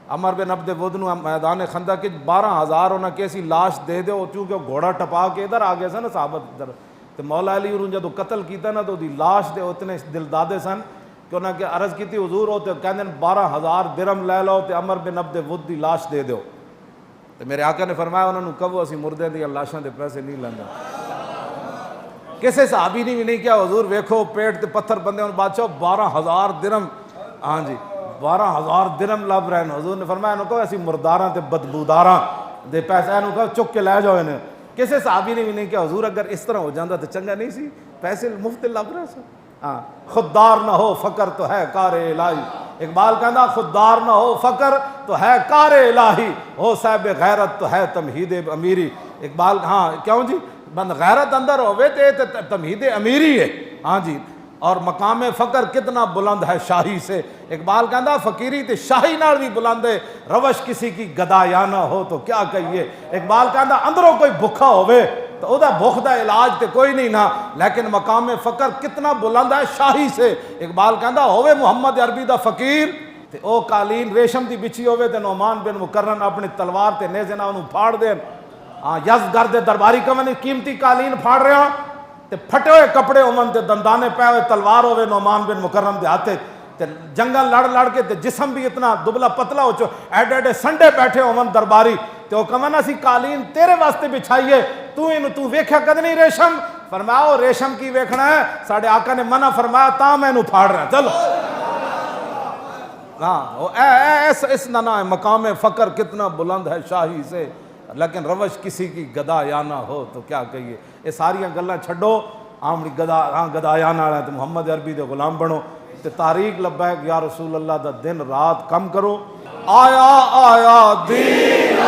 Umar bin Abdul with no میدان خندق کے 12,000 انہاں کیسی لاش دے دے چونکہ گھوڑا ٹپا کے ادھر آ گئے سن نا صحابہ ادھر تے مولا علی انہوں جدو قتل کیتا نا تو دی لاش دے اتنے دل دادے سن کہ انہاں کہ عرض کیتی حضور ہوتے کہندے 12,000 درہم لے لو تے عمر بن عبد ود دی لاش دے دیو تے میرے آقا نے فرمایا انہوں نے کہو اسی مردے دی لاشاں دے پیسے نہیں لیندے کسے صحابی نے بھی نہیں کیا حضور ویکھو پیٹ تے پتھر بندے ان بادشاہ 12,000 درہم ہاں جی 12,000 درہم لب رہے ہیں حضور نے فرمایا انہوں کہو ایسی مرداراں تے بدبوداراں دے پیسے انہوں کہو چک کے لے جاؤ انہیں کسے صحابی نے بھی نہیں کیا حضور اگر اس طرح ہو جاندہ تو چنگا نہیں سی پیسے مفت لب رہے ہیں ہاں خوددار نہ ہو فقر تو ہے کار الہی اقبال کہنا خوددار نہ ہو فقر تو ہے کار الہی ہو صاحب غیرت تو ہے تمہید امیری اقبال ہاں کیوں جی بند غیرت اندر ہوئے تے تمہید امیری ہے ہاں جی اور مقام فقر کتنا بلند ہے شاہی سے اقبال کہندا فقیری تے شاہی نال بھی بلند ہے روش کسی کی گدا یا نہ ہو تو کیا کہیے اقبال کہندا اندروں کوئی بھکھا ہوئے تو او دا بھوک دا علاج تے کوئی نہیں نا لیکن مقام فقر کتنا بلند ہے شاہی سے اقبال کہندا ہوئے محمد عربی دا فقیر تے او قالین ریشم دی بچھی ہوئے تے نعمان بن مقرن اپنی تلوار تے نیزے نال انہوں پھاڑ دین یزگرد درباری کمنی قیمتی قالین پھاڑ رہے ہوں تے پھٹے ہوئے کپڑے ہومن تے دندانے پہ ہوئے تلوار ہوئے نعمان بن مکرم دے ہاتھے تے جنگل لڑ لڑ کے تے جسم بھی اتنا دبلا پتلا ہو چو ایڈے ایڈے سنڈے بیٹھے ہومن درباری تے وہ کمن اسی قالین تیرے واسطے بچھائیے تو ویکھیا کد نہیں ریشم فرمایا ریشم کی ویکھنا ہے ساڑھے آقا نے منع فرمایا تا میں نو پھاڑ رہا چلو ہاں اس نہ مقام فقر کتنا بلند ہے شاہی سے لیکن روش کسی کی گدا یا نہ ہو تو کیا کہیے یہ ساریاں گلاں چھڈو آمڑی گدا ہاں گدا یا نہ ہے تو محمد عربی دے غلام بنو تے تاریخ لبیک یا رسول اللہ دا دن رات کم کرو آیا آیا دین